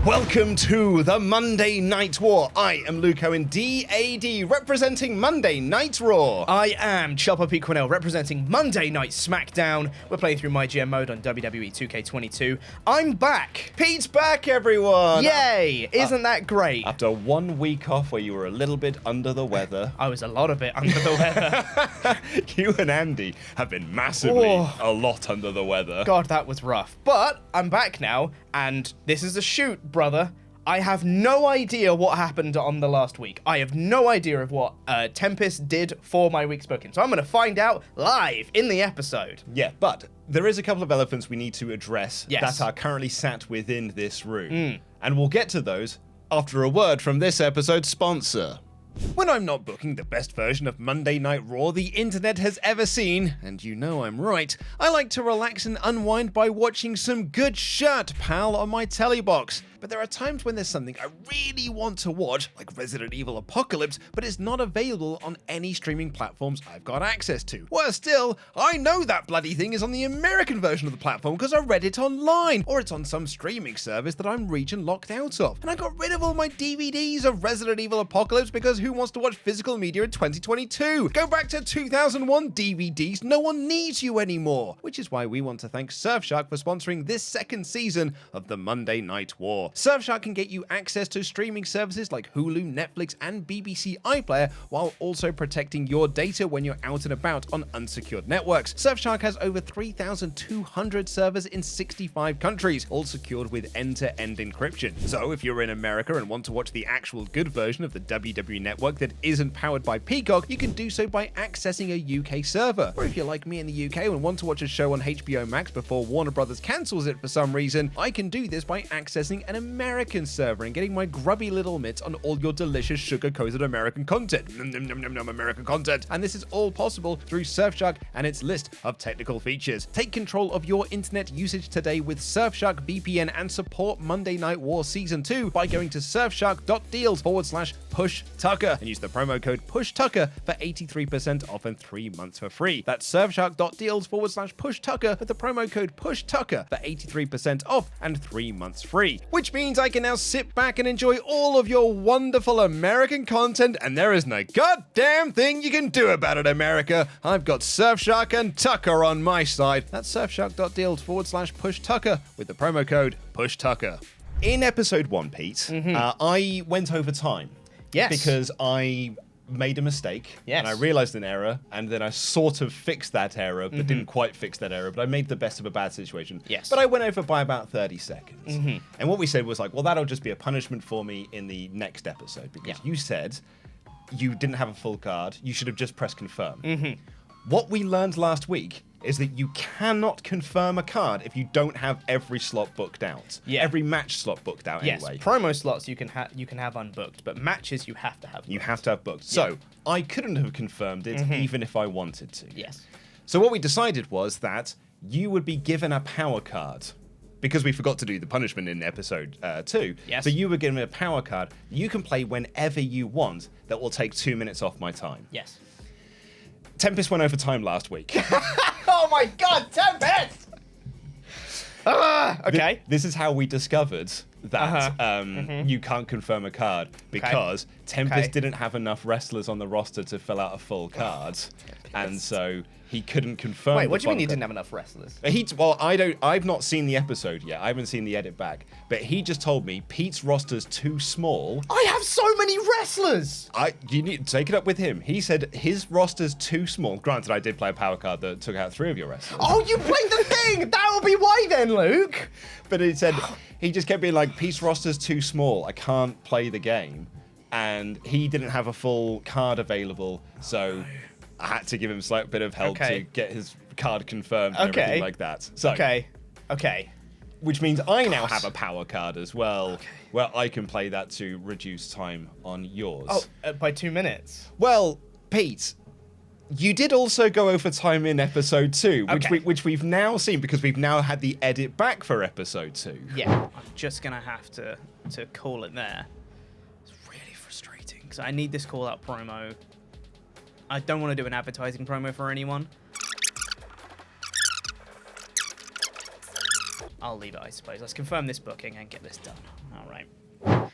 Welcome to the Monday Night War. I am Luke Owen, DAD, representing Monday Night Raw. I am Chopper Pete Quinnell, representing Monday Night SmackDown. We're playing through MyGM mode on WWE 2K22. I'm back. Pete's back, everyone. Yay! Isn't that great? After 1 week off where you were a little bit under the weather. I was a lot of it under the weather. You and Andy have been massively a lot under the weather. God, that was rough. But I'm back now, and this is a shoot, brother. I have no idea what happened on the last week. I have no idea of what Tempest did for my week's booking. So I'm going to find out live in the episode. Yeah, but there is a couple of elephants we need to address Yes. that are currently sat within this room. And we'll get to those after a word from this episode's sponsor. When I'm not booking the best version of Monday Night Raw the internet has ever seen, and you know I'm right, I like to relax and unwind by watching some good shirt, pal, on my telly box. But there are times when there's something I really want to watch, like Resident Evil Apocalypse, but it's not available on any streaming platforms I've got access to. Worse still, I know that bloody thing is on the American version of the platform because I read it online, or it's on some streaming service that I'm region locked out of. And I got rid of all my DVDs of Resident Evil Apocalypse because who wants to watch physical media in 2022? Go back to 2001 DVDs, no one needs you anymore. Which is why we want to thank Surfshark for sponsoring this second season of the Monday Night War. Surfshark can get you access to streaming services like Hulu, Netflix, and BBC iPlayer, while also protecting your data when you're out and about on unsecured networks. Surfshark has over 3,200 servers in 65 countries, all secured with end-to-end encryption. So if you're in America and want to watch the actual good version of the WWE network that isn't powered by Peacock, you can do so by accessing a UK server. Or if you're like me in the UK and want to watch a show on HBO Max before Warner Brothers cancels it for some reason, I can do this by accessing an American server and getting my grubby little mitts on all your delicious sugar-coated American content. American content. And this is all possible through Surfshark and its list of technical features. Take control of your internet usage today with Surfshark VPN and support Monday Night War Season 2 by going to surfshark.deals/pushtucker and use the promo code PUSHTUCKER for 83% off and 3 months for free. That's surfshark.deals/pushtucker with the promo code PUSHTUCKER for 83% off and 3 months free. Which means I can now sit back and enjoy all of your wonderful American content, and there is no goddamn thing you can do about it, America. I've got Surfshark and Tucker on my side. That's surfshark.deals/pushtucker with the promo code PUSHTUCKER. In episode 1, Pete, I went over time. Yes. Because I made a mistake, and I realized an error, and then I sort of fixed that error, but didn't quite fix that error, but I made the best of a bad situation. Yes. But I went over by about 30 seconds. And what we said was like, well, that'll just be a punishment for me in the next episode, because you said you didn't have a full card, you should have just pressed confirm. What we learned last week is that you cannot confirm a card if you don't have every slot booked out. Yeah. Every match slot booked out Yes, anyway. promo slots you can have unbooked, but matches you have to have booked. You have to have booked. So I couldn't have confirmed it even if I wanted to. Yes. So what we decided was that you would be given a power card. Because we forgot to do the punishment in episode 2. Yes. So you were given a power card you can play whenever you want that will take 2 minutes off my time. Yes. Tempest went over time last week. Oh my God, Tempest! Okay. This is how we discovered that you can't confirm a card because Tempest didn't have enough wrestlers on the roster to fill out a full card, and so he couldn't confirm. Wait, what do you mean he card. didn't have enough wrestlers? I've not seen the episode yet. I haven't seen the edit back, but he just told me Pete's roster's too small. I have so many wrestlers! You need to take it up with him. He said his roster's too small. Granted, I did play a power card that took out 3 of your wrestlers. Oh, you played the thing! That will be why then, Luke! But he said, he just kept being like, Pete's roster's too small. I can't play the game. And he didn't have a full card available, so I had to give him a slight bit of help to get his card confirmed and everything like that. So, Okay. Which means I now have a power card as well, where I can play that to reduce time on yours. Oh, by 2 minutes? Well, Pete, you did also go over time in episode 2, which we've now seen because we've now had the edit back for episode 2. Yeah, I'm just gonna have to call it there. It's really frustrating because I need this call out promo. I don't want to do an advertising promo for anyone. I'll leave it, I suppose. Let's confirm this booking and get this done. All right.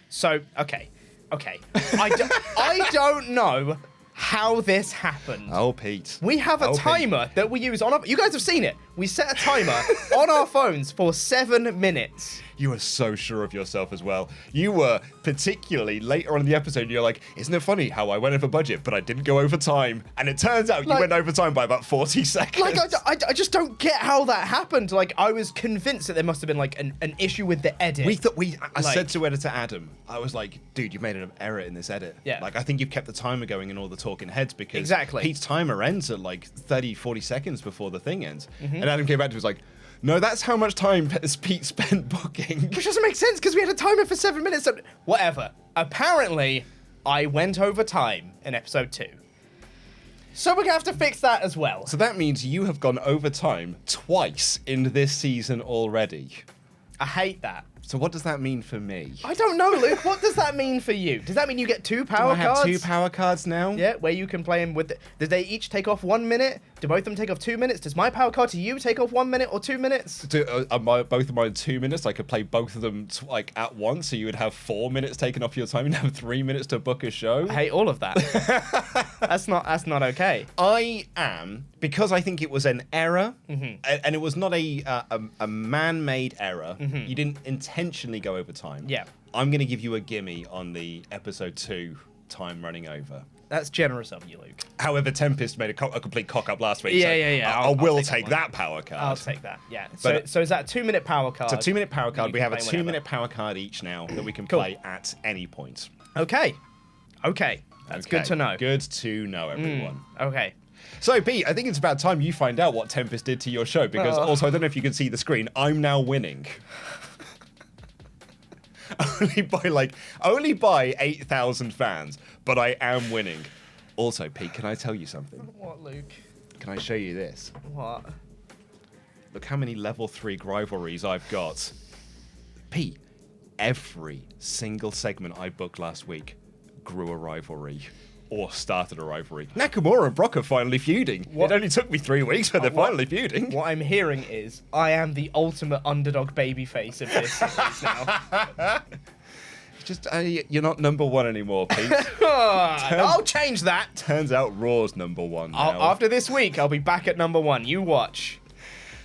So, okay. I don't know how this happened. Oh, Pete. We have a timer that we use on our... You guys have seen it. We set a timer on our phones for 7 minutes. You are so sure of yourself as well. You were particularly later on in the episode, you're like, isn't it funny how I went over budget, but I didn't go over time? And it turns out you went over time by about 40 seconds. Like, I just don't get how that happened. Like, I was convinced that there must have been, like, an issue with the edit. I said to editor Adam, I was like, dude, you've made an error in this edit. Yeah. Like, I think you've kept the timer going in all the talking heads because Exactly. Pete's timer ends at like 30, 40 seconds before the thing ends. And Adam came back to me and was like, no, that's how much time has Pete spent booking. Which doesn't make sense because we had a timer for 7 minutes. So whatever. Apparently, I went over time in episode 2. So we're going to have to fix that as well. So that means you have gone over time twice in this season already. I hate that. So what does that mean for me? I don't know, Luke. What does that mean for you? Does that mean you get 2 power Do I cards? have 2 power cards now? Yeah, where you can play them with... Do they each take off 1 minute? Do both of them take off 2 minutes? Does my power card to you take off 1 minute or 2 minutes? Both of mine 2 minutes. I could play both of them like at once, so you would have 4 minutes taken off your time and have 3 minutes to book a show. I hate all of that. That's not okay. I am, because I think it was an error, and it was not a man-made error. You didn't intentionally go over time. Yeah. I'm going to give you a gimme on the episode 2 time running over. That's generous of you, Luke. However, Tempest made a complete cock-up last week. Yeah. I will take that power card. I'll take that, yeah. But- So is that a 2-minute power card? It's a 2-minute power card. You We can have a play whenever. 2-minute power card each now that we can Cool. play at any point. Okay. That's good to know. Good to know, everyone. Okay. So, Pete, I think it's about time you find out what Tempest did to your show, because also, I don't know if you can see the screen, I'm now winning. only by 8,000 fans, but I am winning. Also, Pete, can I tell you something? What, Luke? Can I show you this? What? Look how many level 3 rivalries I've got. Pete, every single segment I booked last week grew a rivalry. Or started a rivalry. Nakamura and Brock are finally feuding. What? It only took me 3 weeks, but they're finally feuding. What I'm hearing is I am the ultimate underdog babyface of this series now. Just, you're not number 1 anymore, Pete. I'll change that. Turns out Raw's number 1 now. After this week, I'll be back at number 1. You watch.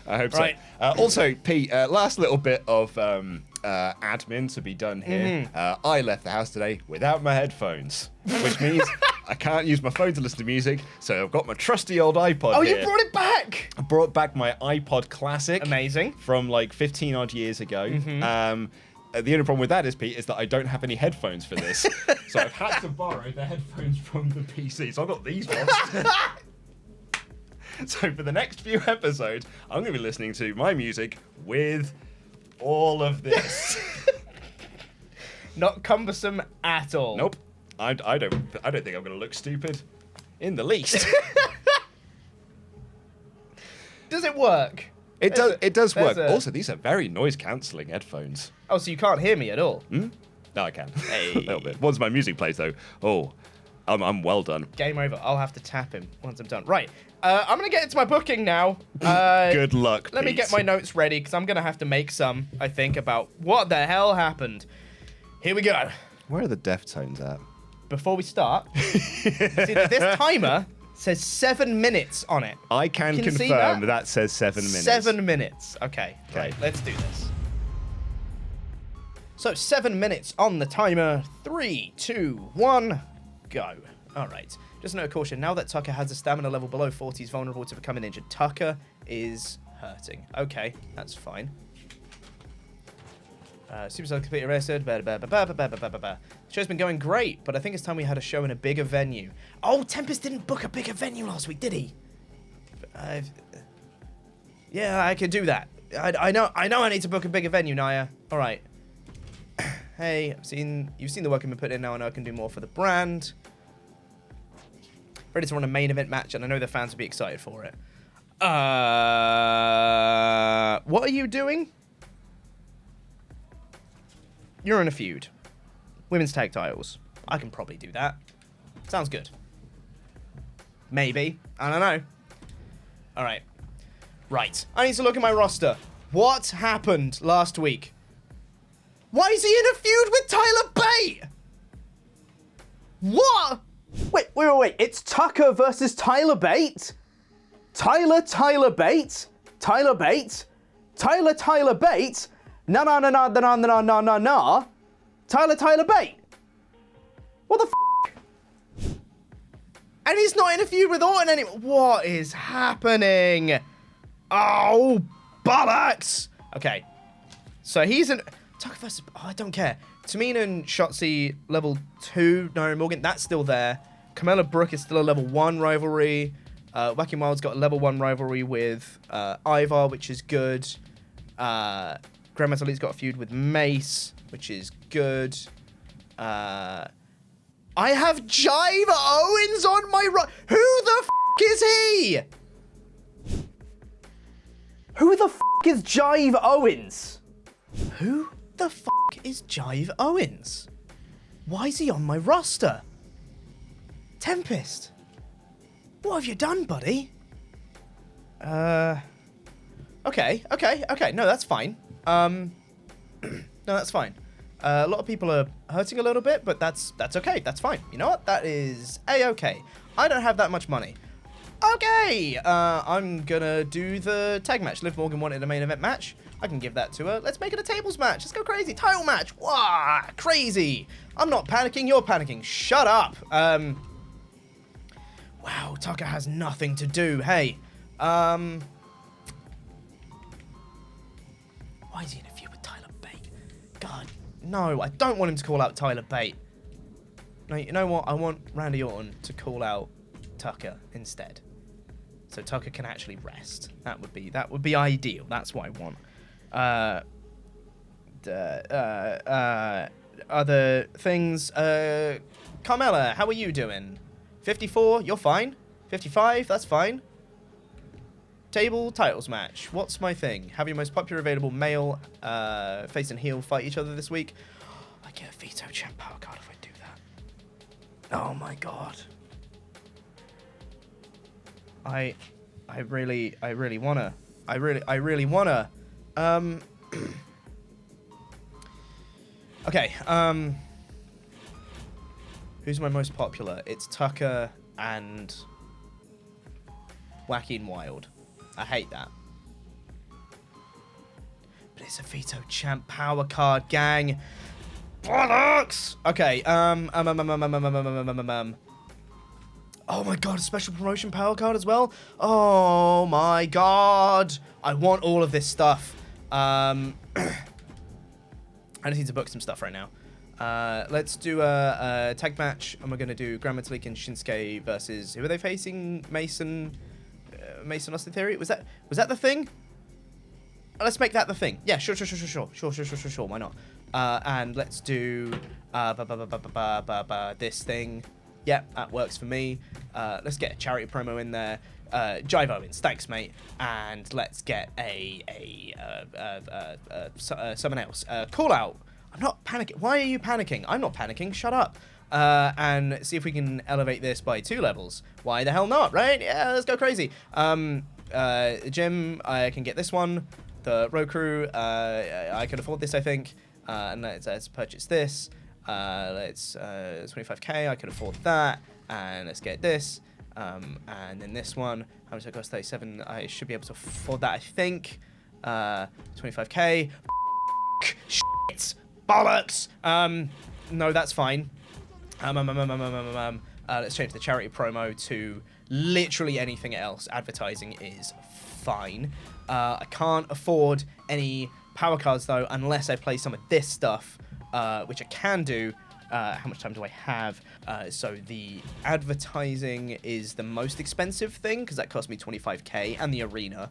I hope Right. so. Also, Pete, last little bit of admin to be done here. I left the house today without my headphones, which means I can't use my phone to listen to music, so I've got my trusty old iPod Oh, here. you brought it back. I brought back my iPod Classic. Amazing. From like 15 odd years ago. The only problem with that is, Pete, is that I don't have any headphones for this. So I've had to borrow the headphones from the PC. So I've got these ones. So for the next few episodes, I'm going to be listening to my music with all of this. Not cumbersome at all. Nope. I don't think I'm going to look stupid in the least. Does it work? It does work. there's a- Also, these are very noise cancelling headphones. Oh, so you can't hear me at all? No, I can. Hey. A little bit. Once my music plays, though, I'm well done. Game over. I'll have to tap him once I'm done. Right. I'm going to get into my booking now. Good luck, Let me Pete. get my notes ready because I'm going to have to make some, I think, about what the hell happened. Here we go. Where are the Deftones at? Before we start, see that this timer says 7 minutes on it. I can You see confirm that? that says 7 minutes. 7 minutes. Okay. Okay. Right, let's do this. So 7 minutes on the timer. 3, 2, 1, go. All right. Just a note of caution. Now that Tucker has a stamina level below 40, he's vulnerable to becoming injured. Tucker is hurting. Okay, that's fine. Superstar completely arrested. The show's been going great, but I think it's time we had a show in a bigger venue. Oh, Tempest didn't book a bigger venue last week, did he? Yeah, I could do that. I know I need to book a bigger venue, Naya. All right. Hey, you've seen the work I've been putting in now. I know I can do more for the brand. Ready to run a main event match, and I know the fans will be excited for it. What are you doing? You're in a feud. Women's tag titles. I can probably do that. Sounds good. Maybe. I don't know. All right. Right. I need to look at my roster. What happened last week? Why is he in a feud with Tyler Bate? What? Wait. It's Tucker versus Tyler Bate? Tyler Bate? Tyler Bate? Tyler Bate? No. Tyler Bate? What the f? And he's not in a feud with Orton anymore. What is happening? Oh, bollocks. Okay. So he's in... Tucker versus... Oh, I don't care. Tamina and Shotzi, level 2. Nyra Morgan, that's still there. Carmella Brooke is still a level 1 rivalry. Wacky Wild's got a level 1 rivalry with Ivar, which is good. Grandmaster Lee's got a feud with Mace, which is good. I have Jive Owens on my right. Who the f*** is he? Who the f*** is Jive Owens? Who the f*** is Jive Owens? Why is he on my roster? Tempest. What have you done, buddy? Okay. No, that's fine. No, that's fine. A lot of people are hurting a little bit, but that's okay. That's fine. You know what? That is A-okay. I don't have that much money. Okay, I'm gonna do the tag match. Liv Morgan wanted a main event match. I can give that to her. Let's make it a tables match. Let's go crazy. Title match. Wow, crazy. I'm not panicking. You're panicking. Shut up. Wow, Tucker has nothing to do. Hey, why is he in a feud with Tyler Bate? God, no, I don't want him to call out Tyler Bate. No, you know what? I want Randy Orton to call out Tucker instead, so Tucker can actually rest. That would be ideal. That's what I want. Other things. Carmella, how are you doing? 54, you're fine. 55, that's fine. Table titles match. What's my thing? Have your most popular available male face and heel fight each other this week. I get a veto champ power card if I do that. Oh my god. I really wanna. Okay, who's my most popular? It's Tucker and Wacky and Wild. I hate that. But it's a veto champ power card, gang. Bollocks! Okay, oh my god, a special promotion power card as well? Oh my god! I want all of this stuff. I just need to book some stuff right now. Let's do a tag match, and we're going to do Grand Metalik and Shinsuke versus... Who are they facing? Mason Austin Theory? Was that the thing? Let's make that the thing. Yeah, sure. Why not? And let's do this thing. Yep, that works for me. Let's get a charity promo in there. Jive Owens, thanks, mate. And let's get someone else. Call out. I'm not panicking. Why are you panicking? I'm not panicking. Shut up. And see if we can elevate this by 2 levels. Why the hell not, right? Yeah, let's go crazy. Jim, I can get this one. The Row Crew, I can afford this, I think. And let's purchase this. Let's 25k, I can afford that. And let's get this. And then this one, how much does it cost? 37. I should be able to afford that, I think. 25k. Shit. Bollocks. No, that's fine. Let's change the charity promo to literally anything else. Advertising is fine. I can't afford any power cards though, unless I play some of this stuff, which I can do. How much time do I have? So the advertising is the most expensive thing because that cost me 25k, and the arena.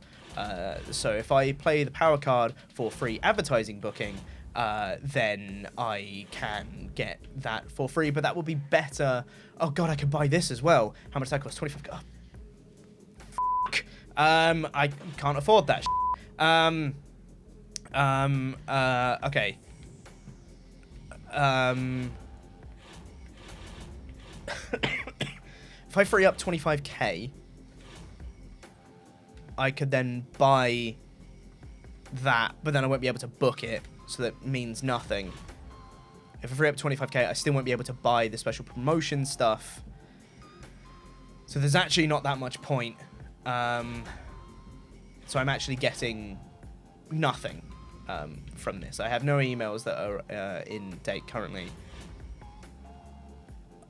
So if I play the power card for free advertising booking, then I can get that for free, but that would be better. Oh god, I could buy this as well. How much does that cost? 25k. Oh, fuck. I can't afford that. Okay. If I free up 25k, I could then buy that, but then I won't be able to book it, so that means nothing. If I free up 25k, I still won't be able to buy the special promotion stuff. So there's actually not that much point. So I'm actually getting nothing from this. I have no emails that are in date currently.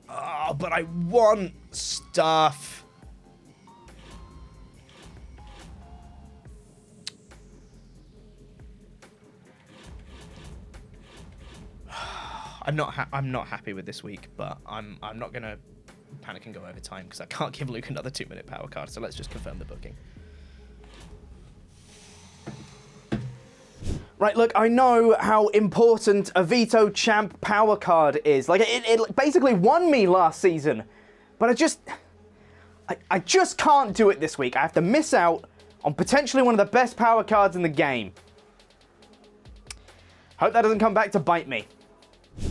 Oh, but I want stuff. I'm not happy with this week, but I'm not gonna panic and go over time because I can't give Luke another 2-minute power card. So let's just confirm the booking. Right, look, I know how important a Veto Champ power card is. Like, it basically won me last season, but I just can't do it this week. I have to miss out on potentially one of the best power cards in the game. Hope that doesn't come back to bite me.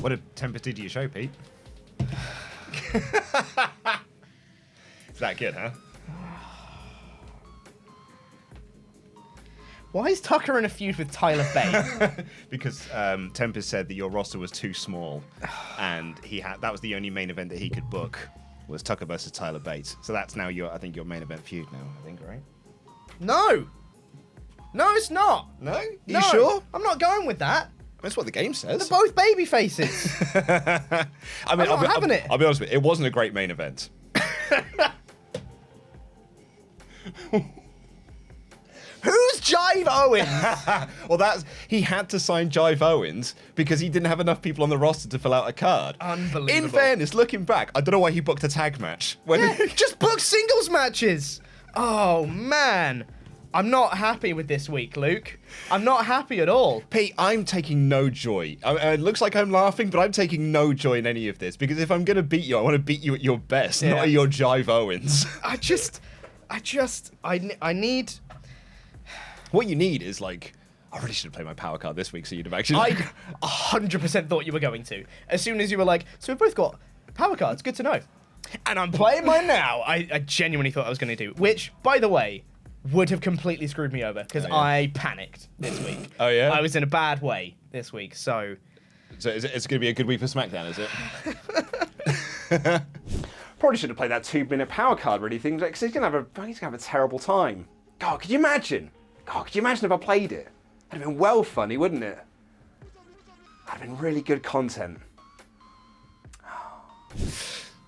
What did Tempest do to your show, Pete? It's that good, huh? Why is Tucker in a feud with Tyler Bate? Because Tempest said that your roster was too small, and that was the only main event that he could book was Tucker versus Tyler Bates. So that's now I think your main event feud now. I think, right? No, it's not. No, No, you sure? I'm not going with that. That's what the game says. They're both baby faces. I mean, I'm not having it. I'll be honest with you, it wasn't a great main event. Who's Jive Owens? Well, he had to sign Jive Owens because he didn't have enough people on the roster to fill out a card. Unbelievable. In fairness, looking back, I don't know why he booked a tag match. Just book singles matches. Oh, man. I'm not happy with this week, Luke. I'm not happy at all. Pete, I'm taking no joy. It looks like I'm laughing, but I'm taking no joy in any of this because if I'm going to beat you, I want to beat you at your best, not at your Jive Owens. I need... What you need is like, I really should have played my power card this week so you'd have actually... I 100% thought you were going to. As soon as you were like, so we've both got power cards, good to know. And I'm playing mine now. I genuinely thought I was going to do. Which, by the way, would have completely screwed me over because I panicked this week. Oh, yeah? I was in a bad way this week, so... So it's going to be a good week for SmackDown, is it? Probably should have played that 2-minute power card really thing because he's going to have a terrible time. God, could you imagine? Could you imagine if I played it? That'd have been well funny, wouldn't it? That'd have been really good content.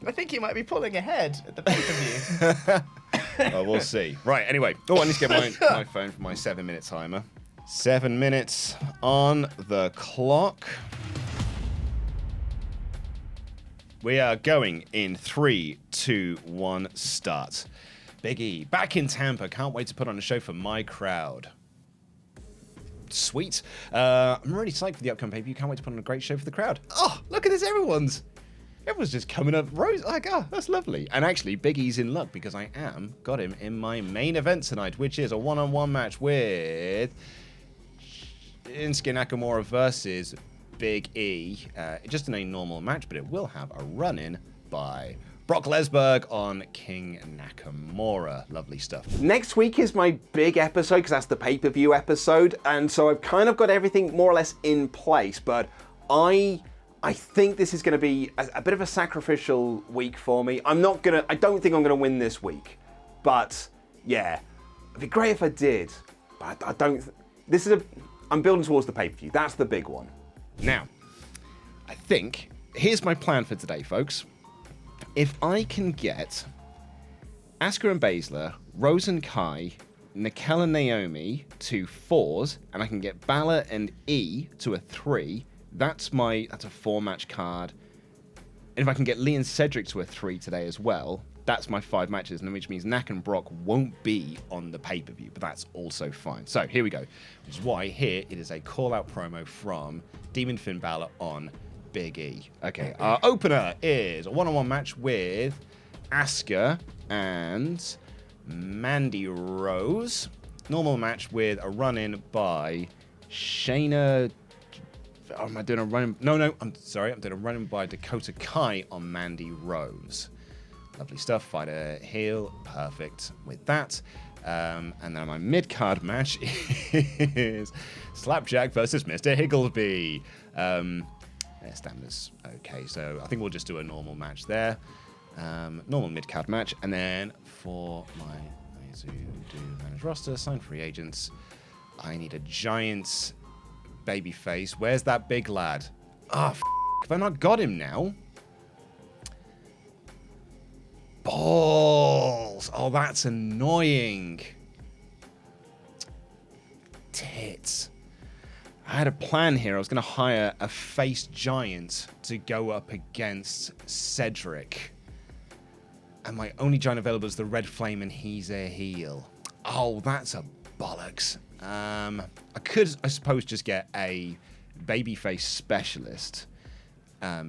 I think he might be pulling ahead at the pay-per-view. Well, we'll see. Right, anyway. Oh, I need to get my phone for my 7-minute timer. 7 minutes on the clock. We are going in 3, 2, 1, start. Big E, back in Tampa. Can't wait to put on a show for my crowd. Sweet. I'm really psyched for the upcoming pay-per-view. Can't wait to put on a great show for the crowd. Oh, look at this. Everyone's just coming up. Rose, that's lovely. And actually, Big E's in luck because I got him in my main event tonight, which is a one-on-one match with Shinsuke Nakamura versus Big E. Just in a normal match, but it will have a run-in by Brock Lesnar on King Nakamura. Lovely stuff. Next week is my big episode because that's the pay-per-view episode, and so I've kind of got everything more or less in place, but I think this is going to be a bit of a sacrificial week for me. I don't think I'm going to win this week, but yeah, it'd be great if I did, but I don't. I'm building towards the pay-per-view. That's the big one. Now, I think here's my plan for today, folks. If I can get Asuka and Baszler, Rose and Kai, Nikkel and Naomi to 4s, and I can get Balor and E to a 3, that's a 4-match card. And if I can get Lee and Cedric to a 3 today as well, that's my 5 matches, which means Nak and Brock won't be on the pay-per-view, but that's also fine. So here we go, which is why here it is a call-out promo from Demon Finn Balor on Big E. Okay, our opener is a one-on-one match with Asuka and Mandy Rose. Normal match with a run-in by Shayna. Oh, am I doing a run-in? No, I'm sorry. I'm doing a run-in by Dakota Kai on Mandy Rose. Lovely stuff. Fighter heel. Perfect with that. And then my mid-card match is Slapjack versus Mr. Higgleby. Their stamina's okay, so I think we'll just do a normal match there. Normal mid-card match. And then for my... I need to do manage roster, sign free agents. I need a giant baby face. Where's that big lad? Ah, have I not got him now? Balls! Oh, that's annoying. Tits. I had a plan here. I was going to hire a face giant to go up against Cedric. And my only giant available is the Red Flame, and he's a heel. Oh, that's a bollocks. I could, I suppose, just get a babyface specialist.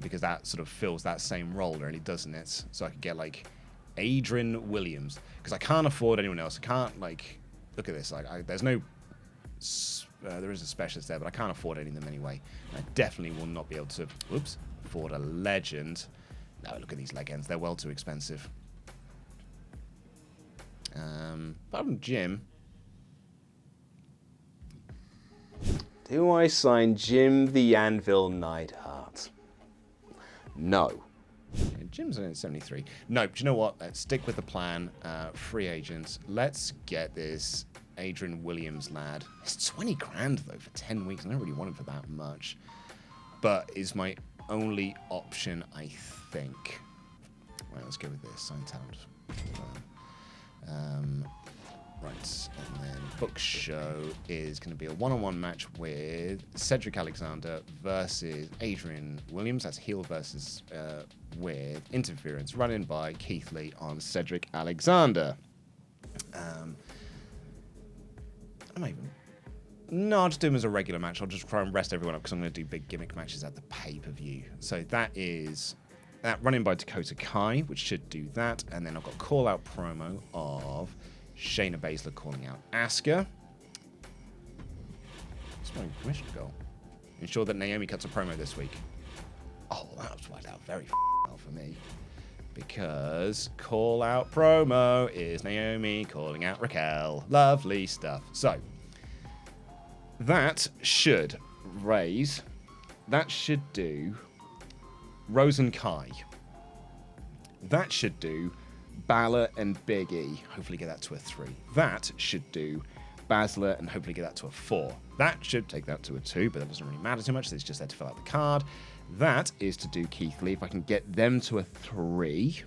Because that sort of fills that same role, really, doesn't it? So I could get, like, Adrian Williams. Because I can't afford anyone else. I can't, like... Look at this. Like, there's no... there is a specialist there, but I can't afford any of them anyway. I definitely will not be able to... Whoops. Afford a legend. No, look at these legends. They're well too expensive. Apart from Jim... Do I sign Jim the Anvil Neidhart? No. Okay, Jim's only 73. No, do you know what? Let's stick with the plan. Free agents. Let's get this Adrian Williams lad. It's 20 grand, though, for 10 weeks. I don't really want him for that much. But is my only option, I think. Right, let's go with this. Sign talent. Right, and then book show is going to be a one-on-one match with Cedric Alexander versus Adrian Williams. That's heel versus with interference run in by Keith Lee on Cedric Alexander. No, I'll just do him as a regular match. I'll just try and rest everyone up because I'm going to do big gimmick matches at the pay-per-view. So that is that run in by Dakota Kai, which should do that. And then I've got call-out promo of Shayna Baszler calling out Asuka. What's my commission goal? Ensure that Naomi cuts a promo this week. Oh, that was worked out very well for me. Because call out promo is Naomi calling out Raquel. Lovely stuff. So, that should raise... That should do Rose and Kai. That should do Balor and Big E. Hopefully get that to a 3. That should do Baszler and hopefully get that to a 4. That should take that to a 2, but that doesn't really matter too much. It's just there to fill out the card. That is to do Keith Lee. If I can get them to a 3,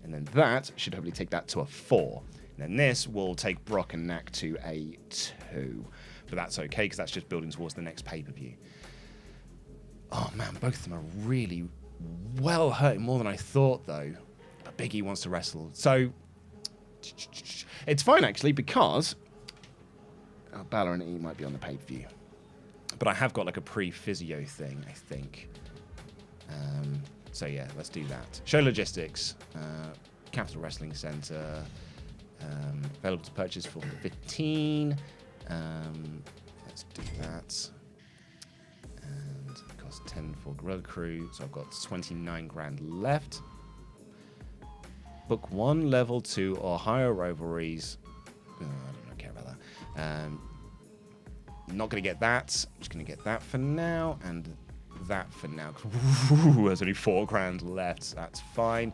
and then that should hopefully take that to a 4. And then this will take Brock and Knack to a 2. But that's okay, because that's just building towards the next pay-per-view. Oh, man, both of them are really well hurting, more than I thought, though. But Big E wants to wrestle. So, it's fine, actually, because Balor and E might be on the pay-per-view. But I have got, like, a pre-physio thing, I think. So, yeah, let's do that. Show Logistics, Capital Wrestling Center, available to purchase for 15. Let's do that. And it costs 10 for Gorilla Crew, so I've got 29 grand left. Book 1, level 2, or higher rivalries. I don't care about that. Not going to get that. I'm just going to get that for now, and that for now. Ooh, there's only 4 grand left. That's fine.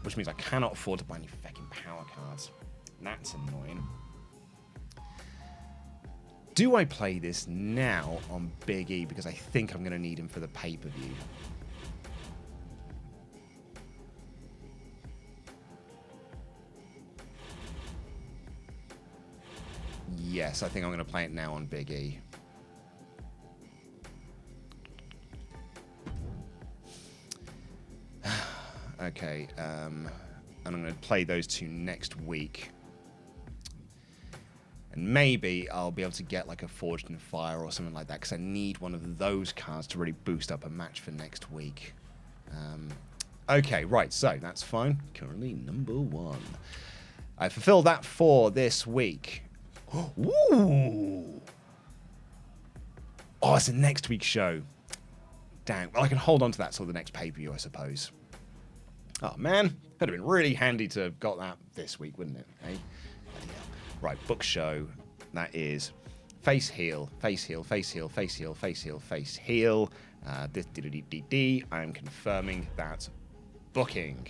Which means I cannot afford to buy any fucking power cards. That's annoying. Do I play this now on Big E? Because I think I'm going to need him for the pay-per-view. Yes, I think I'm going to play it now on Big E. Okay, and I'm going to play those 2 next week. And maybe I'll be able to get like a Forged in Fire or something like that, because I need one of those cards to really boost up a match for next week. Okay, right, so that's fine. Currently number 1. I fulfilled that for this week. Ooh! Oh, it's a next week's show. Damn. Well, I can hold on to that till the next pay-per-view, I suppose. Oh, man. That'd have been really handy to have got that this week, wouldn't it? Hey? Bloody Right, book show. That is face heel, face heel, face heel, face heel, face heel, face heel. I am confirming that booking.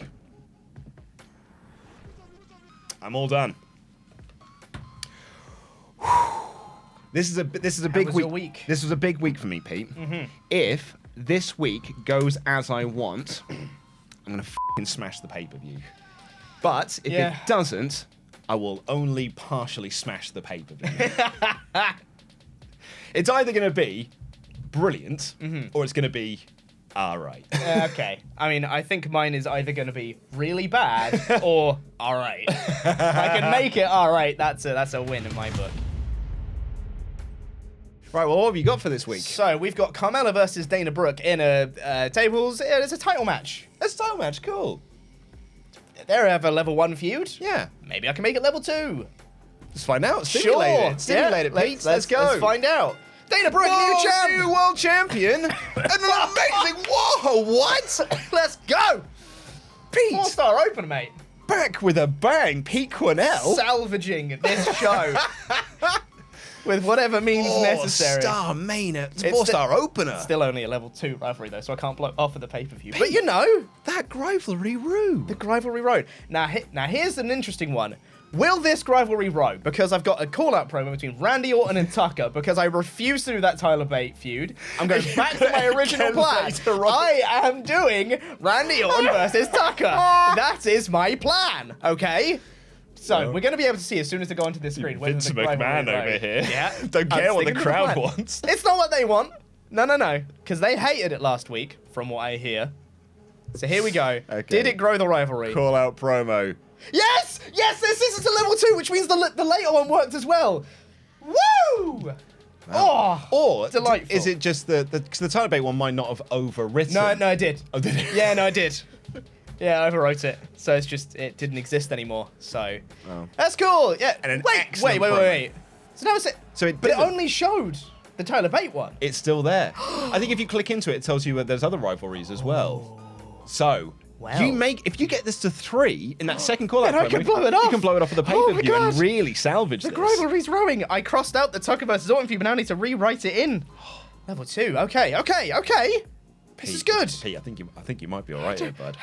I'm all done. This is a big week. This was a big week for me, Pete. If this week goes as I want, I'm gonna f***ing smash the pay-per-view. But if it doesn't, I will only partially smash the pay-per-view. It's either gonna be brilliant or it's gonna be alright. Okay. I mean, I think mine is either going to be really bad or alright. If I can make it alright, that's a win in my book. Right, well, what have you got for this week? So we've got Carmella versus Dana Brooke in a tables. It's a title match. It's a title match, cool. They have a level 1 feud. Yeah. Maybe I can make it level 2. Let's find out. Stimulate it. Stimulate it, Pete. Let's go. Let's find out. Dana Brooke, new world champion. An amazing. Whoa, what? Let's go. Pete. 4-star opener, mate. Back with a bang. Pete Quinnell. Salvaging this show. With whatever means necessary. 4-star main. 4-star opener. Still only a level 2 rivalry, though, so I can't blow off of the pay-per-view. But you know. That rivalry road. The rivalry road. Now here's an interesting one. Will this rivalry row? Because I've got a call-out promo between Randy Orton and Tucker because I refuse to do that Tyler Bate feud. I'm going back to my original plan. I am doing Randy Orton versus Tucker. That is my plan, okay? So we're going to be able to see as soon as they go onto this screen. Vince McMahon over here. Yeah. Don't care what the crowd wants. It's not what they want. No. Because they hated it last week, from what I hear. So here we go. Okay. Did it grow the rivalry? Call-out promo. Yes! Yes, this is a level 2, which means the later one worked as well. Woo! Or delightful. Is it just the Tyler Bate one might not have overwritten? No, I did. Oh, did it? Yeah, no, I did. Yeah, I overwrote it. So it's just, it didn't exist anymore. So, that's cool. Yeah. And Wait. So now it's it. So but it only showed the Tyler Bate one. It's still there. I think if you click into it, it tells you there's other rivalries as well. So, if you get this to 3 in that second call-out promo, I can blow it off. You can blow it off of the pay-per-view and really salvage this. The rivalry's rowing. I crossed out the Tucker versus Orton feud, but now I need to rewrite it in. Level 2. Okay. This is good. Pete, I think you might be all right here, bud.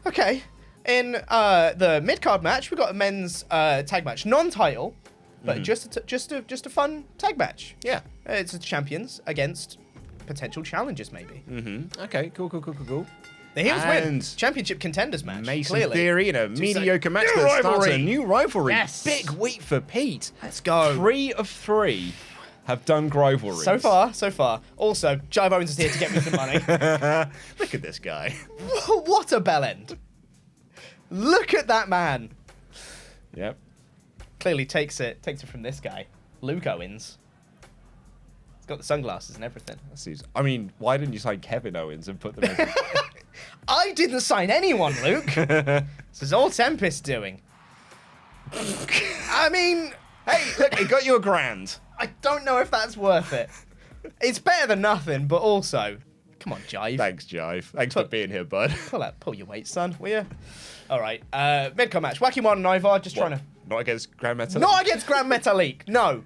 Okay. In the mid-card match, we got a men's tag match, non-title, but just a fun tag match. Yeah. It's the champions against potential challengers, maybe. Okay. Cool. The heels win. Championship contenders match. Mason clearly. Theory in a mediocre match that starts a new rivalry. Yes. Big week for Pete. Let's go. 3 of 3 have done rivalries. So far. Also, Jive Owens is here to get me some money. Look at this guy. What a bell end. Look at that man. Yep. Clearly takes it from this guy, Luke Owens. He's got the sunglasses and everything. I mean, why didn't you sign Kevin Owens and put them in? I didn't sign anyone, Luke. This is all Tempest doing. I mean, hey, look, it got you $1,000. I don't know if that's worth it. It's better than nothing, but also, come on, Jive. Thanks, Jive. Thanks for being here, bud. Pull your weight, son, will you? All right, mid-card match. Wacky One and Ivar just trying to... Not against Grand Metalik? Not against Grand Metalik, no.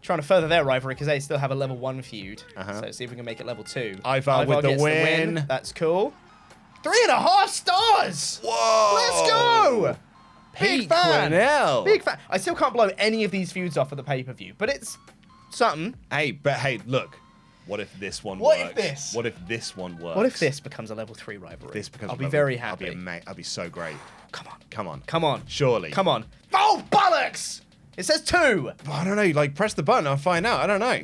Trying to further their rivalry because they still have a level 1 feud. So see if we can make it level 2. Ivar with the win. That's cool. 3.5 stars! Whoa! Let's go! Big fan. Quinnell. Big fan. I still can't blow any of these feuds off at the pay-per-view, but it's something. Hey, look. What if this one works? What if this one works? What if this becomes a level 3 rivalry? I'll be very happy. I'll be so great. Come on. Surely. Come on. Oh, bollocks! It says 2. I don't know. Like, press the button. I'll find out. I don't know.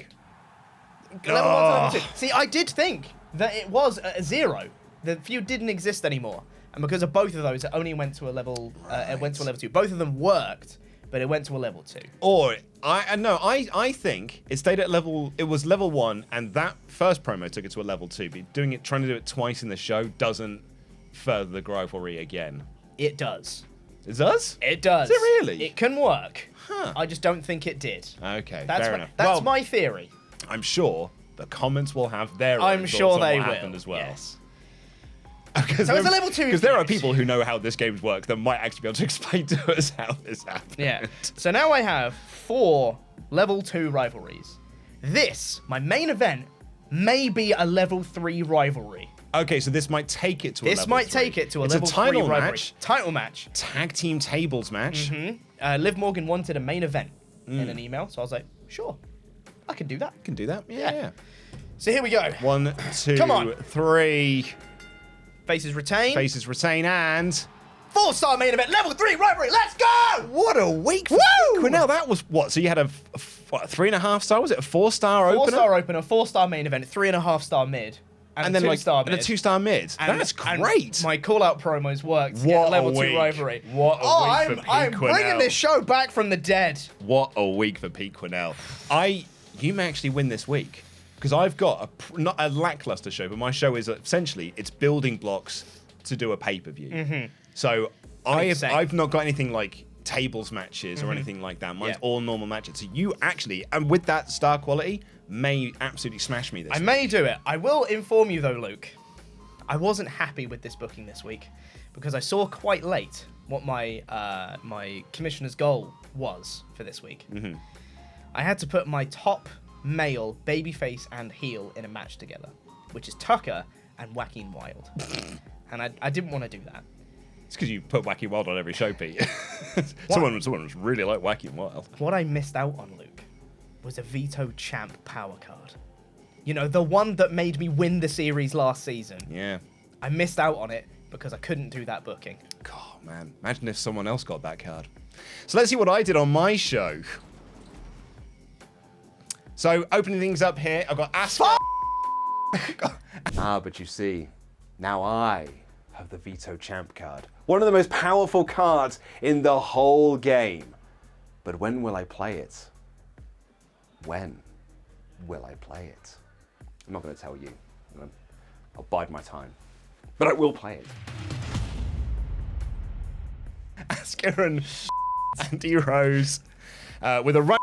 Level 1 to level 2. See, I did think that it was a 0. The feud didn't exist anymore. And because of both of those, it only went to a level. It went to a level 2. Both of them worked, but it went to a level 2. Or I think it stayed at level. It was level 1, and that first promo took it to a level 2. But trying to do it twice in the show doesn't further the rivalry again. It does. It does? It does. Is it really? It can work. Huh. I just don't think it did. Okay, Fair enough. That's my theory. I'm sure the comments will have their. I'm own sure thoughts on they what will happened as well. Yes. So it's a level 2. Because there are people who know how this game works that might actually be able to explain to us how this happened. Yeah. So now I have 4 level 2 rivalries. This, my main event, may be a level 3 rivalry. Okay, so this might take it to a level 3. This might take it to a it's level a title 3 rivalry. match. Title match. Tag team tables match. Liv Morgan wanted a main event in an email, so I was like, sure, I can do that. Can do that. Yeah. So here we go. 1, 2, Come on. 3. Faces retain. Faces retain and 4-star main event, level 3 rivalry. Let's go! what a week! For Quinell, that was what? So you had a 3.5 star? Was it a 4-star opener? 4-star opener, 4-star main event, 3.5-star mid, and then a like 2-star and mid. a 2-star mid. That's great. And my call-out promos worked. To What get a a level 2 week. rivalry. What a week for Pete I'm bringing Quinell. this show back from the dead. What a week for Pete Quinell. You may actually win this week because I've got not a lackluster show, but my show is essentially it's building blocks to do a pay-per-view. So I've not got anything like tables matches or anything like that. Mine's all normal matches. So you actually, and with that star quality, may absolutely smash me this I week. may do it. I will inform you though, Luke. I wasn't happy with this booking this week because I saw quite late what my my commissioner's goal was for this week. I had to put my top male babyface and heel in a match together, which is Tucker and Wacky Wild. And I didn't want to do that. It's because you put Wacky Wild on every show, Pete. someone was really like Wacky Wild. What I missed out on, Luke, was a Veto Champ power card. You know, the one that made me win the series last season. Yeah. I missed out on it because I couldn't do that booking. God, man. Imagine if someone else got that card. So let's see what I did on my show. So, opening things up here, I've got Asuka. But you see, now I have the Veto Champ card. One of the most powerful cards in the whole game. But when will I play it? When will I play it? I'm not going to tell you. I'll bide my time. But I will play it. Asuka and Andy Rose with a right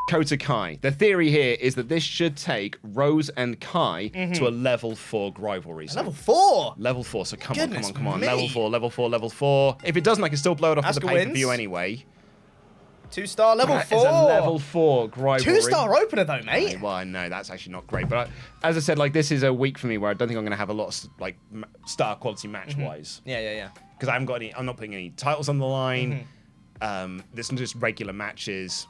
Kota Kai. The theory here is that this should take Rose and Kai to a level 4 rivalry. So Level 4? Level 4, so come Goodness on. me. Level 4, level 4, level 4. If it doesn't, I can still blow it off for the Asuka pay-per-view wins. anyway. 2-star, level That 4. is a level 4 rivalry. 2-star opener though, mate. Well, no, that's actually not great. But as I said, like this is a week for me where I don't think I'm going to have a lot of like star quality match-wise. Yeah. Because I haven't got any. I'm not putting any titles on the line. This is just regular matches.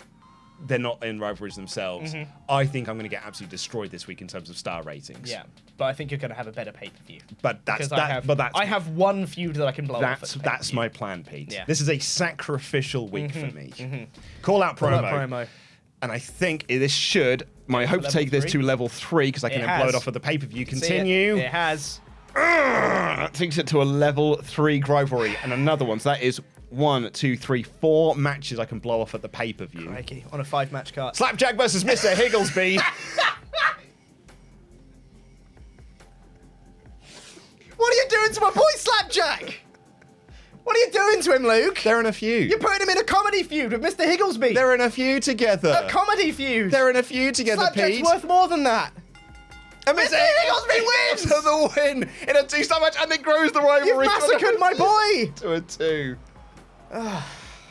They're not in rivalries themselves. I think I'm going to get absolutely destroyed this week in terms of star ratings. Yeah, but I think you're going to have a better pay-per-view. But that's Because that. I have one feud that I can blow off. That's my plan, Pete. Yeah. This is a sacrificial week for me. Call out promo. And I think this should. My hope to level take this 3? to level 3 because I can It then blow it has. off at the pay-per-view. See Continue. It has. That takes it to a level 3 rivalry and another one. So that is 1, 2, 3, 4 matches I can blow off at the pay-per-view. Crikey, on a 5-match card. Slapjack versus Mr. Higglesby. What are you doing to my boy Slapjack? What are you doing to him, Luke? They're in a feud. You're putting him in a comedy feud with Mr. Higglesby. They're in a feud together. a comedy feud. They're in a feud together, Slapjack's Pete. worth more than that. And Mr. Higglesby wins! To the win in a 2-star match, and it grows the rivalry. You've massacred my boy. To a 2.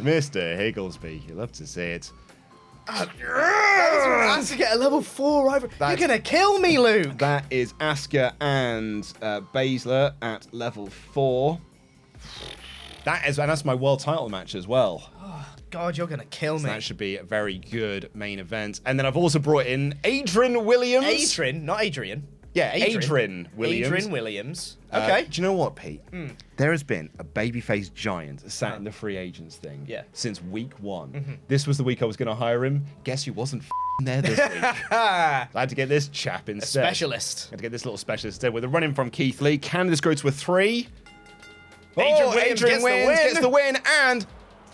Mr. Higglesby, you love to see it. Has to get a level 4 rival. You're gonna kill me, Luke. That is Asuka and Baszler at level 4. And that's my world title match as well. God, you're gonna kill So me. that should be a very good main event. And then I've also brought in Adrian Williams. Adrian, not Adrian. Yeah, Adrian Williams. Adrian Williams. Okay. Do you know what, Pete? There has been a babyface giant sat in the free agents thing since week 1. This was the week I was going to hire him. Guess who wasn't there this week? I had to get this chap instead. Specialist. I had to get this little specialist instead. With a run in from Keith Lee. Can this go to a 3? Adrian Williams gets the win, and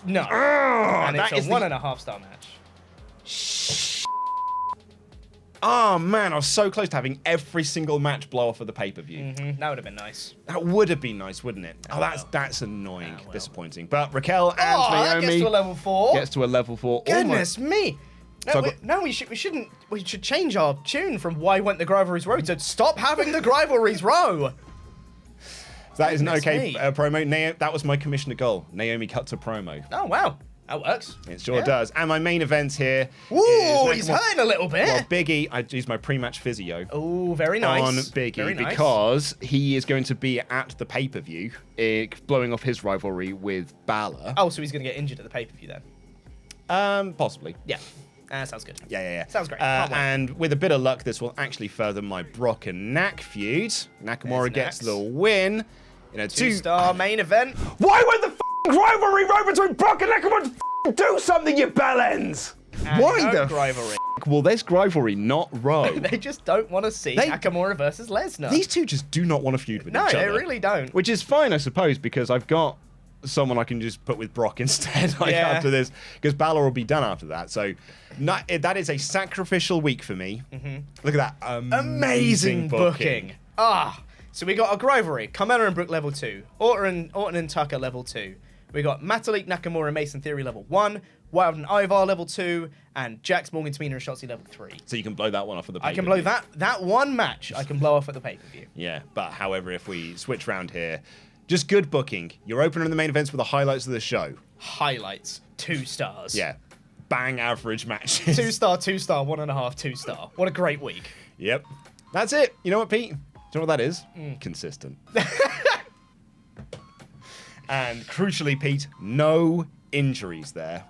No. And that it's is a 1.5-star match. oh man, I was so close to having every single match blow off of the pay-per-view. That would have been nice. That would have been nice, wouldn't it? Oh, that's annoying, disappointing. But Raquel and That Naomi gets to a level 4. gets to a level 4. Goodness me. No, So I've got- we should change our tune from Why Went the Rivalries Row to Stop Having the Rivalries Row. That is an Goodness okay me. promo. That was my commissioner goal. Naomi cuts a promo. Oh, wow. That works. It sure does. And my main event here Ooh, is he's hurting a little bit. Well, Big E, I used my pre-match physio Oh, very nice. on Big E Very nice. because he is going to be at the pay-per-view, blowing off his rivalry with Balor. Oh, so he's going to get injured at the pay-per-view then? Possibly. Yeah. Sounds good. Yeah. Sounds great. Can't wait. And with a bit of luck, this will actually further my Brock and Nak feud. Nakamura There's gets Nax. the win. You know, 2-star main event. Why would the f***ing rivalry right between Brock and Nakamura f***ing do something, you bellends? And Why no the rivalry? will this rivalry not row? They just don't want to see Nakamura versus Lesnar. These two just do not want to feud with No, each other. they really don't. Which is fine, I suppose, because I've got someone I can just put with Brock instead after this, because Balor will be done after that. So that is a sacrificial week for me. Look at that Amazing booking. So we got a rivalry. Carmella and Brooke level 2. Orton and Tucker level 2. We got Matalik, Nakamura, and Mason Theory level 1. Wild and Ivar level 2. And Jax, Morgan, Tamina, and Shotzi level 3. So you can blow that one off at the I pay-per-view. can blow that one match. I can blow off at the pay-per-view. Yeah, but however, if we switch round here, just good booking. Your opener in the main events were the highlights of the show. Highlights. 2 stars. Yeah. Bang average matches. 2-star, 2-star, 1.5, 2-star. What a great week. Yep. That's it. You know what, Pete? Do you know what that is? Consistent. And crucially, Pete, no injuries there.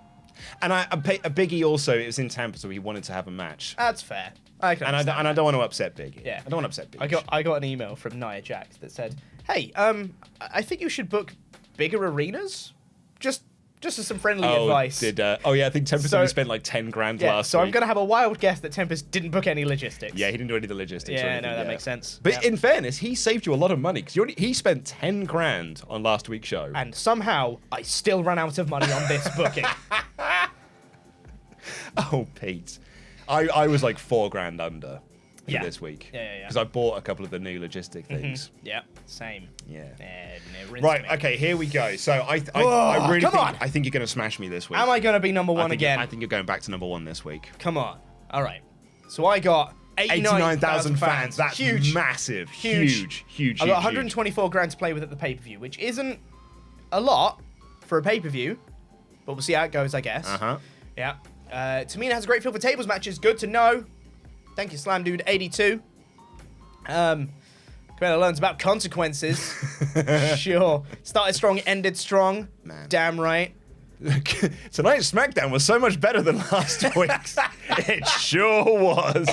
And a Biggie also, it was in Tampa, so he wanted to have a match. That's fair. I can And understand I don't want to upset Biggie. Yeah. I don't want to upset Biggie. I got an email from Nia Jax that said, "Hey, I think you should book bigger arenas. Just as some friendly advice." I think Tempest So- only spent like 10 grand Yeah, last so week. I'm gonna have a wild guess that Tempest didn't book any logistics. Yeah, he didn't do any of the logistics. or Yeah, anything, no, that makes sense. But Yeah. in fairness, he saved you a lot of money because he spent 10 grand on last week's show. And somehow I still ran out of money on this booking. Oh, Pete. I was like 4 grand under for Yeah. this week. Yeah. Because I bought a couple of the new logistic things. Yeah, same. Yeah. And it rinsed Right, me. okay, here we go. So I Whoa, really come think, on. I think you're going to smash me this week. Am I gonna be number one again? I think you're going back to number 1 this week. Come on. All right. So I got 89,000 fans. That's huge. massive. Huge. Huge. I got 124 grand to play with at the pay-per-view, which isn't a lot for a pay-per-view, but we'll see how it goes, I guess. Uh-huh. Yeah. Tamina has a great feel for tables matches. Good to know. Thank you, Slam Dude 82. Camilla learns about consequences. Sure. Started strong, ended strong. Man. Damn right. Tonight's SmackDown was so much better than last week's. It sure was.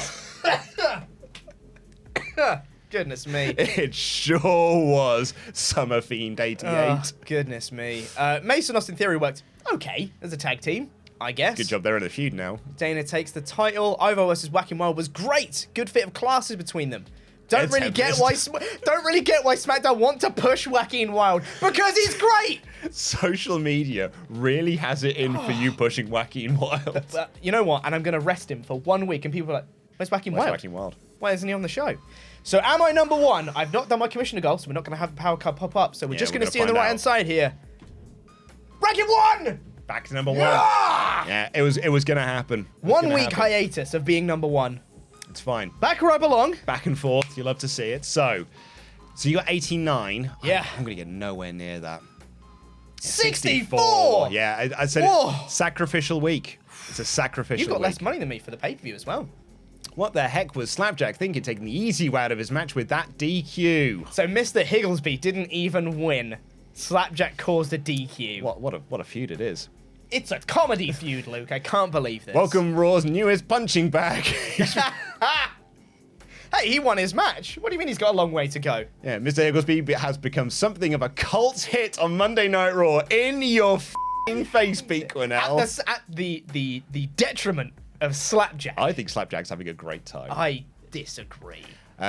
Goodness me. It sure was. Summer Fiend 88. Oh, goodness me. Mason Austin Theory worked okay as a tag team, I guess. Good job, they're in the feud now. Dana takes the title. Ivo versus Whacking Wild was great. Good fit of classes between them. Don't really get why SmackDown want to push Whacking Wild because he's great. Social media really has it in for you pushing Wacky and Wild. But you know what? And I'm gonna rest him for 1 week, and people are like, "Where's Whacking Wild? Wacky and Wild. Why isn't he on the show?" So am I number 1? I've not done my commissioner goal, so we're not gonna have the power card pop up. So we're Yeah, just we're gonna gonna see on the find right hand out. side here. Whacking 1. Back to number 1. Yeah! Yeah, it was gonna happen. It was 1 gonna week happen. hiatus of being number 1. It's fine. Back where I belong. Back and forth. You love to see it. So you got 89. Yeah. I'm gonna get nowhere near that. 64. Yeah, I said Whoa. it. Sacrificial week. It's a sacrificial You've got week. less money than me for the pay-per-view as well. What the heck was Slapjack thinking, taking the easy way out of his match with that DQ? So Mr. Higglesby didn't even win. Slapjack caused a DQ. What a feud it is. It's a comedy feud, Luke. I can't believe this. Welcome Raw's newest punching bag. Hey, he won his match. What do you mean he's got a long way to go? Yeah, Mr. Higglesby has become something of a cult hit on Monday Night Raw. In your f***ing face, Pete Quinnell. At the detriment of Slapjack. I think Slapjack's having a great time. I disagree.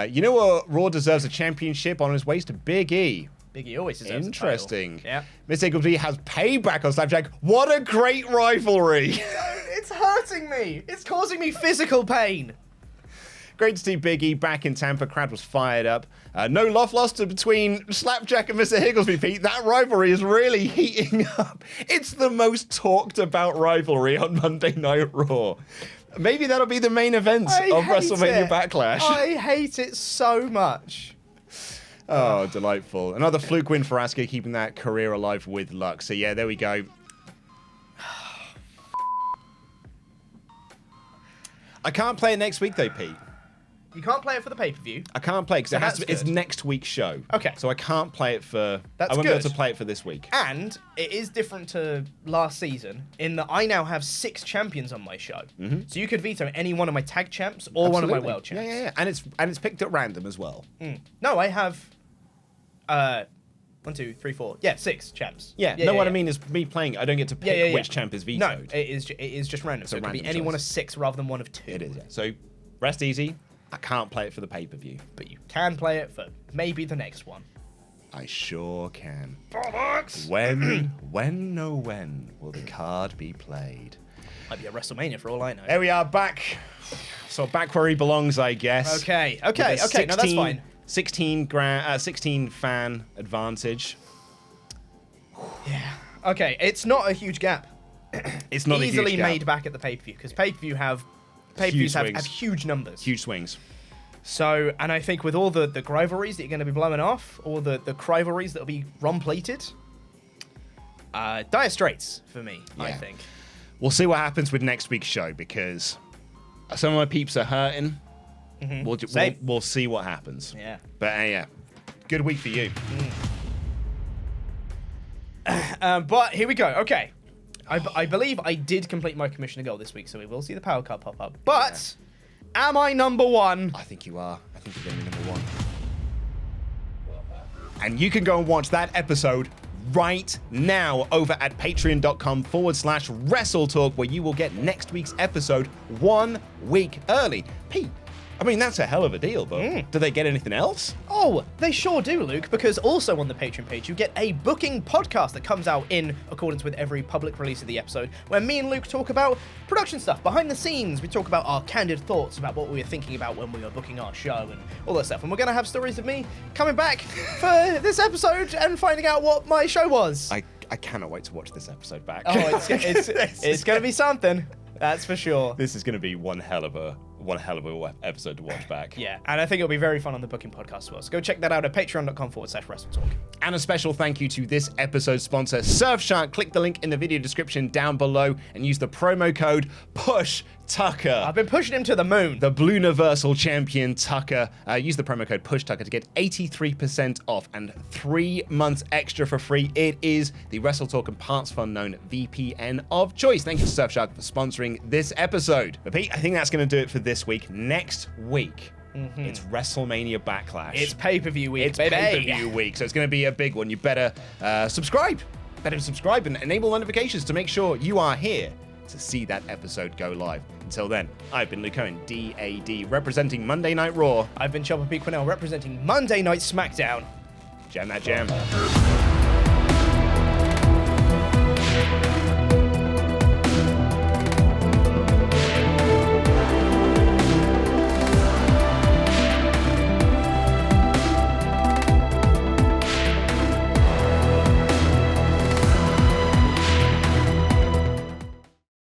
You know what? Raw deserves a championship on his ways to Big E. Big E always deserves a Interesting. title. Yeah. Mr. Higglesby has payback on Slapjack. What a great rivalry. It's hurting me. It's causing me physical pain. Great to see Big E back in Tampa. Crowd was fired up. No love lost between Slapjack and Mr. Higglesby, Pete. That rivalry is really heating up. It's the most talked about rivalry on Monday Night Raw. Maybe that'll be the main event of WrestleMania Backlash. I hate it so much. Oh, delightful. Another fluke win for Asuka, keeping that career alive with luck. So yeah, there we go. I can't play it next week though, Pete. You can't play it for the pay-per-view. I can't play because So it's that's next week's show. Okay. So I can't play it for. That's I won't be able good. to play it for this week. And it is different to last season in that I now have 6 champions on my show. So you could veto any one of my tag champs or one of my Absolutely. world champs. Yeah. And it's picked at random as well. No, I have 1, 2, 3, 4. Yeah, 6 champs. What I mean is me playing. I don't get to pick which champ is vetoed. No, it is just random. So it can be random any one choice. of 6 rather than one of 2. It is. Yeah. So rest easy. I can't play it for the pay-per-view. But you can play it for maybe the next one. I sure can. Bollocks! When will the card be played? Might be a WrestleMania for all I know. There we are, back. So back where he belongs, I guess. Okay. With a No, that's fine. 16 fan advantage. Yeah. Okay, it's not a huge gap. It's not Easily a huge gap. made back at the pay-per-view because pay-per-views have huge numbers. Huge swings. So, and I think with all the rivalries that you're going to be blowing off, all the rivalries that will be ron-plated, dire straits for me, I Yeah. think. We'll see what happens with next week's show because some of my peeps are hurting. Same. We'll see what happens. Yeah. But yeah, good week for you. But here we go. Okay. I believe I did complete my commissioner goal this week, so we will see the power card pop up. But am I number 1? I think you are. I think you're going to be number 1. And you can go and watch that episode right now over at patreon.com/WrestleTalk, where you will get next week's episode 1 week early. Pete, I mean, that's a hell of a deal, but do they get anything else? Oh, they sure do, Luke, because also on the Patreon page, you get a booking podcast that comes out in accordance with every public release of the episode, where me and Luke talk about production stuff, behind the scenes. We talk about our candid thoughts about what we were thinking about when we were booking our show and all that stuff. And we're going to have stories of me coming back for this episode and finding out what my show was. I cannot wait to watch this episode back. Oh, it's going to be something. That's for sure. This is going to be one hell of a episode to watch back. Yeah, and I think it'll be very fun on the booking podcast as well. So go check that out at patreon.com/WrestleTalk. And a special thank you to this episode's sponsor, Surfshark. Click the link in the video description down below and use the promo code PUSHTucker. I've been pushing him to the moon. The Blue Universal Champion Tucker. Use the promo code PUSHTucker to get 83% off and 3 months extra for free. It is the WrestleTalk and partsFUNknown VPN of choice. Thank you to Surfshark for sponsoring this episode. But Pete, I think that's going to do it for this week. Next week, it's WrestleMania Backlash. It's pay-per-view week, It's baby. pay-per-view week, so it's going to be a big one. You better subscribe. Better subscribe and enable notifications to make sure you are here to see that episode go live. Until then, I've been Luke Cohen, DAD, representing Monday Night Raw. I've been Chopper P. Quinnell, representing Monday Night SmackDown. Jam that jam.